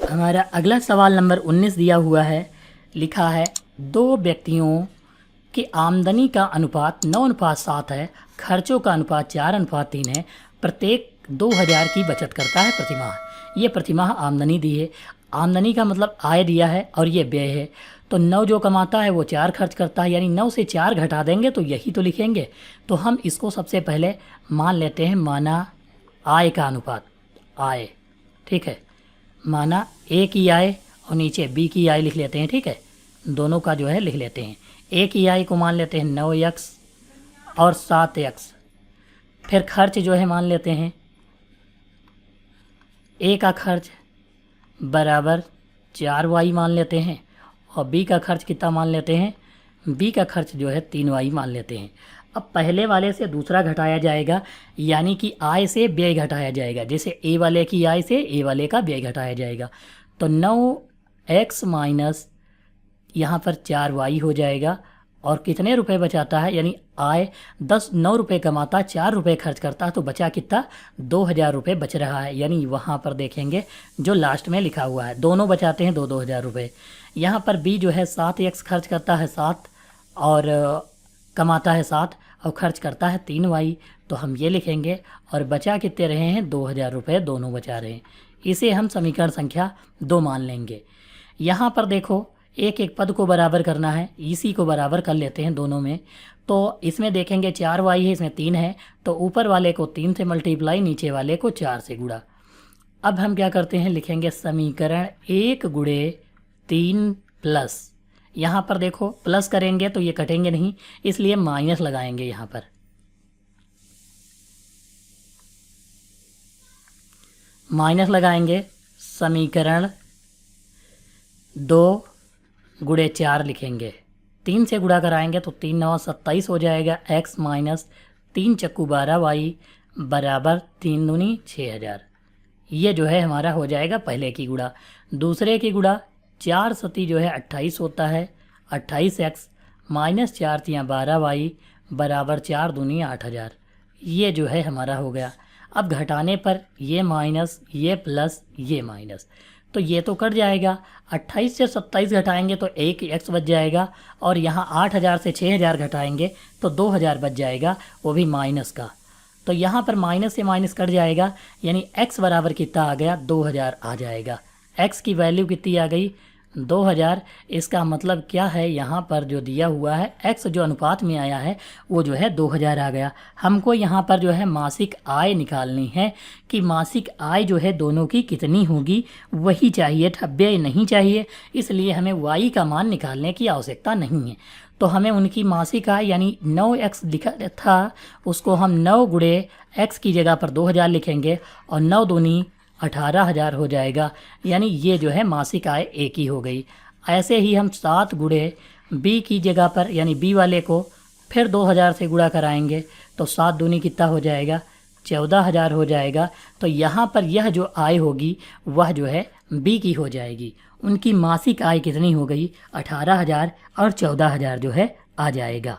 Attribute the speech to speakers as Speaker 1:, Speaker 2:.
Speaker 1: हमारा अगला सवाल नंबर 19 दिया हुआ है। लिखा है दो व्यक्तियों की आमदनी का अनुपात 9:7 है, खर्चों का अनुपात 4:3 है, प्रत्येक 2000 की बचत करता है प्रतिमाह। ये प्रतिमाह आमदनी दी है। आमदनी का मतलब आय दिया है और ये व्यय है। तो 9 जो कमाता है वो 4 खर्च करता है, यानी 9 से 4 घटा देंगे तो यही तो लिखेंगे। तो हम इसको सबसे पहले मान लेते हैं माना आय का अनुपात, आय, ठीक है। माना ए की आय और नीचे बी की आय लिख लेते हैं, ठीक है। दोनों का जो है लिख लेते हैं। ए की आय को मान लेते हैं 9x और 7x। फिर खर्च जो है मान लेते हैं ए का खर्च बराबर 4y मान लेते हैं और बी का खर्च कितना मान लेते हैं, बी का खर्च जो है 3y मान लेते हैं। अब पहले वाले से दूसरा घटाया जाएगा, यानी कि आय से व्यय घटाया जाएगा। जैसे ए वाले की आय से ए वाले का व्यय घटाया जाएगा। तो 9x माइनस यहाँ पर 4y हो जाएगा। और कितने रुपए बचाता है, यानी आय 9 रुपये कमाता, 4 रुपये खर्च करता, तो बचा कितना, 2000 रुपये बच रहा है। यानी वहाँ पर देखेंगे जो लास्ट में लिखा हुआ है, दोनों बचाते हैं 2-2000 रुपये। यहाँ पर बी जो है 7x खर्च करता है 7 और कमाता है 7 और खर्च करता है 3y। तो हम ये लिखेंगे और बचा कितने रहे हैं, 2000 रुपये दोनों बचा रहे हैं। इसे हम समीकरण संख्या 2 मान लेंगे। यहाँ पर देखो एक एक पद को बराबर करना है, इसी को बराबर कर लेते हैं दोनों में। तो इसमें देखेंगे 4y है, इसमें 3 है, तो ऊपर वाले को 3 से मल्टीप्लाई, नीचे वाले को 4 से गुणा। अब हम क्या करते हैं, लिखेंगे समीकरण 1 गुणे 3 प्लस, यहाँ पर देखो प्लस करेंगे तो ये कटेंगे नहीं, इसलिए माइनस लगाएंगे। यहाँ पर माइनस लगाएंगे, समीकरण 2 गुणे 4 लिखेंगे। 3 से गुणा कराएंगे तो 3 9 27 हो जाएगा। x माइनस 3 चक्कू 12y बराबर 3 दूनी 6000। ये जो है हमारा हो जाएगा पहले की गुणा। दूसरे की गुणा 4 सती जो है 28 होता है, 28x माइनस 4 तियाँ 12y बराबर 4 दूनी 8000। ये जो है हमारा हो गया। अब घटाने पर ये माइनस, ये प्लस, ये माइनस, तो ये तो कट जाएगा। 28 से 27 घटाएंगे तो 1x बच जाएगा और यहाँ 8000 से 6000 घटाएंगे तो 2000 बच जाएगा, वो भी माइनस का। तो यहाँ पर माइनस से माइनस कट जाएगा, यानी x बराबर कितना आ गया, 2000 आ जाएगा। x की वैल्यू कितनी आ गई, 2000। इसका मतलब क्या है, यहाँ पर जो दिया हुआ है x जो अनुपात में आया है वो जो है 2000 आ गया। हमको यहाँ पर जो है मासिक आय निकालनी है कि मासिक आय जो है दोनों की कितनी होगी, वही चाहिए था, व्यय नहीं चाहिए। इसलिए हमें y का मान निकालने की आवश्यकता नहीं है। तो हमें उनकी मासिक आय यानी 9x लिखा था, उसको हम 9 गुणे x की जगह पर 2000 लिखेंगे और 9 दूनी 18000 हो जाएगा। यानी ये जो है मासिक आय एक ही हो गई। ऐसे ही हम 7 गुणे बी की जगह पर, यानी बी वाले को फिर 2000 से गुणा कराएंगे तो 7 दूनी कितना हो जाएगा, 14000 हो जाएगा। तो यहाँ पर यह जो आय होगी वह जो है बी की हो जाएगी। उनकी मासिक आय कितनी हो गई, 18000 और 14000 जो है आ जाएगा।